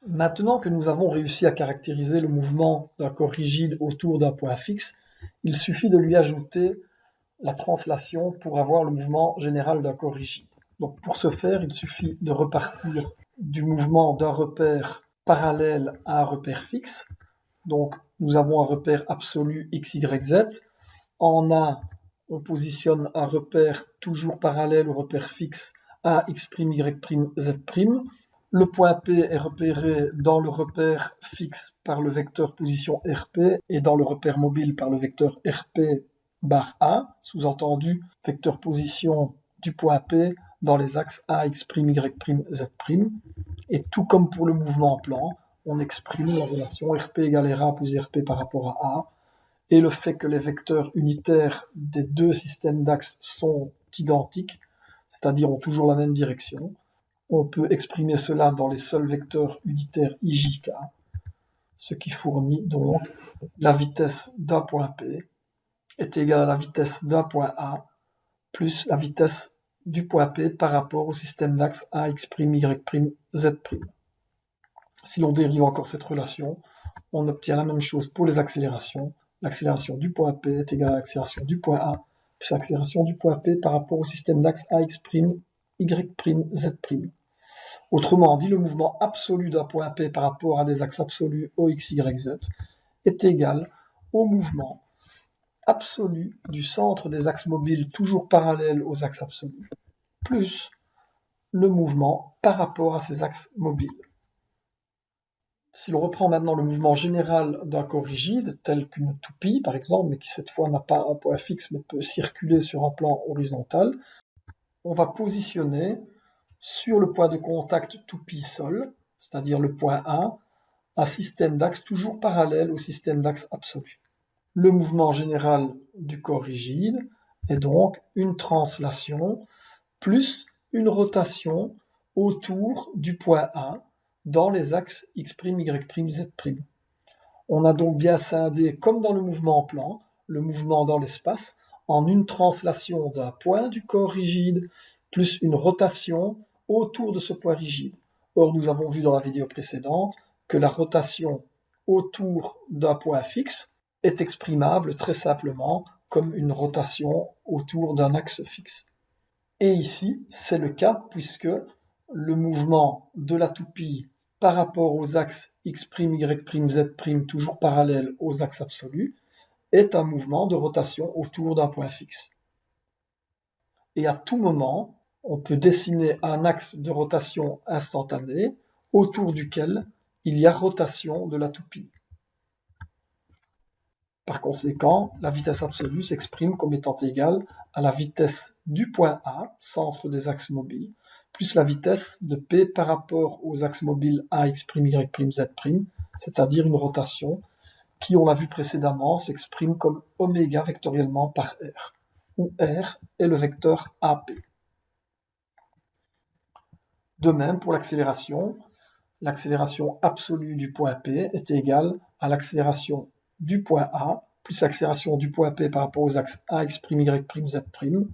Maintenant que nous avons réussi à caractériser le mouvement d'un corps rigide autour d'un point fixe, il suffit de lui ajouter la translation pour avoir le mouvement général d'un corps rigide. Donc pour ce faire, il suffit de repartir du mouvement d'un repère parallèle à un repère fixe. Donc nous avons un repère absolu x, y, z. En A, on positionne un repère toujours parallèle au repère fixe a, x', y', z'. Le point P est repéré dans le repère fixe par le vecteur position RP et dans le repère mobile par le vecteur RP bar A, sous-entendu vecteur position du point P dans les axes A, x', y', z'. Et tout comme pour le mouvement en plan, on exprime la relation RP égale RA plus RP par rapport à A, et le fait que les vecteurs unitaires des deux systèmes d'axes sont identiques, c'est-à-dire ont toujours la même direction, on peut exprimer cela dans les seuls vecteurs unitaires IJK, ce qui fournit donc la vitesse d'un point P est égale à la vitesse d'un point A plus la vitesse du point P par rapport au système d'axes A, x', y', z'. Si l'on dérive encore cette relation, on obtient la même chose pour les accélérations. L'accélération du point P est égale à l'accélération du point A plus l'accélération du point P par rapport au système d'axes AX', Y', Z'. Autrement dit, le mouvement absolu d'un point P par rapport à des axes absolus OX, Y, Z est égal au mouvement absolu du centre des axes mobiles toujours parallèles aux axes absolus, plus le mouvement par rapport à ces axes mobiles. Si l'on reprend maintenant le mouvement général d'un corps rigide, tel qu'une toupie par exemple, mais qui cette fois n'a pas un point fixe mais peut circuler sur un plan horizontal, on va positionner sur le point de contact toupie-sol, c'est-à-dire le point A, un système d'axes toujours parallèle au système d'axes absolu. Le mouvement général du corps rigide est donc une translation plus une rotation autour du point A dans les axes x', y', z'. On a donc bien scindé, comme dans le mouvement en plan, le mouvement dans l'espace, en une translation d'un point du corps rigide plus une rotation autour de ce point rigide. Or, nous avons vu dans la vidéo précédente que la rotation autour d'un point fixe est exprimable très simplement comme une rotation autour d'un axe fixe. Et ici, c'est le cas puisque le mouvement de la toupie par rapport aux axes x', y', z', toujours parallèles aux axes absolus, est un mouvement de rotation autour d'un point fixe. Et à tout moment, on peut dessiner un axe de rotation instantané autour duquel il y a rotation de la toupie. Par conséquent, la vitesse absolue s'exprime comme étant égale à la vitesse du point A, centre des axes mobiles, plus la vitesse de P par rapport aux axes mobiles A, x', y', z', c'est-à-dire une rotation qui, on l'a vu précédemment, s'exprime comme oméga vectoriellement par R, où R est le vecteur AP. De même, pour l'accélération absolue du point P est égale à l'accélération du point A plus l'accélération du point P par rapport aux axes A, x', y', z'.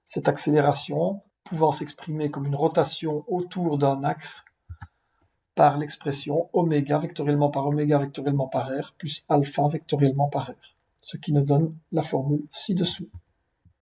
Cette accélération pouvant s'exprimer comme une rotation autour d'un axe par l'expression oméga vectoriellement par R plus alpha vectoriellement par R, ce qui nous donne la formule ci-dessous.